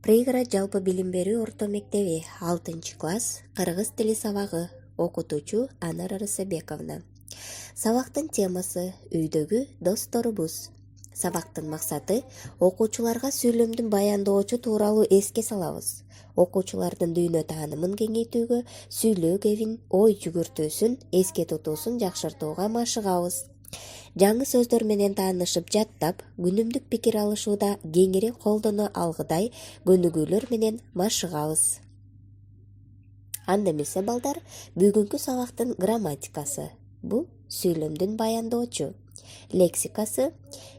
Пригород жалпы билим берүү орто мектеби 6-класс кыргыз тили сабагы. Окутуучу Анар Арысабековна. Сабактын темасы үйдөгү досторубуз. Сабактын максаты окуучуларга сүйлөмдүн баяндоочу тууралуу эске салабыз. Окуучулардын дүйнө таанымын кеңейтүүгө, сүйлөө кебин, ой жүгүртүүсүн, эске тутуусун жакшыртууга машыгабыз. Жаңы сөздөр менен таанышып жаттап, күнүмдүк пикир алышууда кеңири колдоно алгыдай көнүгүүлөр менен машыгабыз. Анда эмесе балдар, бүгүнкү сабактын грамматикасы. Бул сүйлөмдүн баяндоочу. Лексикасы: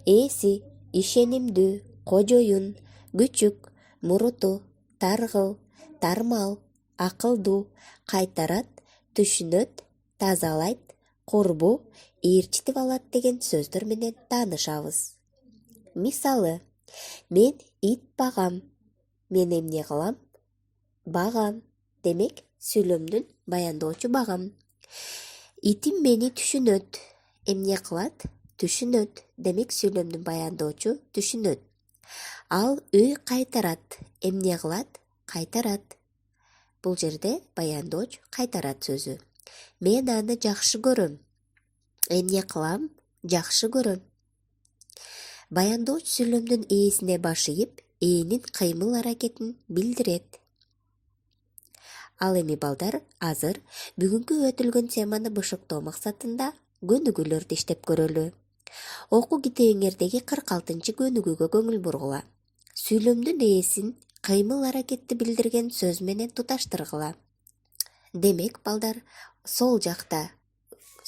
эси, ишенимдүү, кожоюн, күчүк, муруту, таргыл, тармал, акылдуу, кайтарат, түшүнөт, тазалайт, курбу, ээрчитип алат деген сөздөр менен таанышабыз. Мисалы: мен ит багам, мен эмне кылам? Багам. Демек, сүйлөмдүн баяндоочу багам. Итим мени түшүнөт. Эмне кылат? Түшүнөт. Демек, сүйлөмдүн баяндоочу түшүнөт. Ал үй кайтарат. Эмне кылат? Кайтарат. Бул жерде баяндооч кайтарат сөзү. Мен аны жакшы көрөм. Эмне кылам? Жакшы көрөм. Баяндооч сүйлөмдүн ээсине баш ийип, ээнин кыймыл аракетин билдирет. Ал эми балдар, азыр бүгүнкү өтүлгөн теманы бышыктоо максатында көнүгүүлөрдү иштеп көрөлү. Окуу китебиңердеги 46 көнүгүүгө көңүл бургула. Сүйлөмдүн ээсин кыймыл аракетти билдирген сөз менен туташтыргыла. Демек, балдар, сол жакта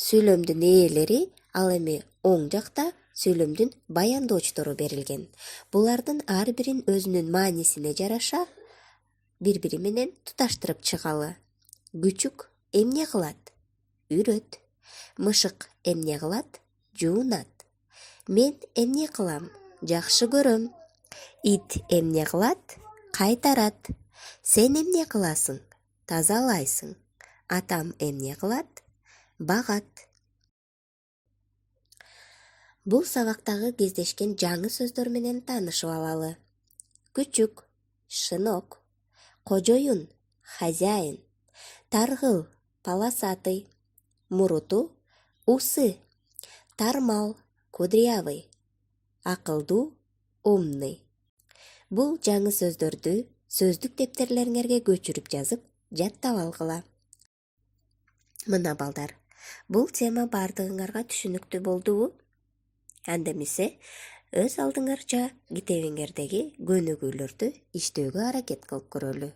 сүйлөмдүн ээлери, ал эми оң жакта сүйлөмдүн баяндоочтору берилген. Булардын ар бирин өзүнүн маанисине жараша бири-бири менен туташтырып чыгалы. Күчүк эмне кылат? Үрөт. Мышык эмне кылат? Жуунат. Мен эмне кылам? Жакшы көрөм. Ит эмне кылат? Кайтарат. Сен эмне кыласың? Тазалайсың. Атам эмне кылат? Багат. Бул сабактагы кездешкен жаңы сөздөр менен таанышып алалы. Күчүк, шынок. Кожоюн, хозяин. Таргыл, полосатый. Муруту, усы. Тармал, кудрявый. Акылдуу, умный. Бул жаңы сөздөрдү сөздүк дептерлериңерге көчүрүп жазып, жаттап алгыла. Мына балдар, бул тема бардыгыңарга түшүнүктүү болдубу? Анда эмесе, өз алдыңарча китебиңердеги көнүгүүлөрдү иштөөгө аракет кылып көрөлү.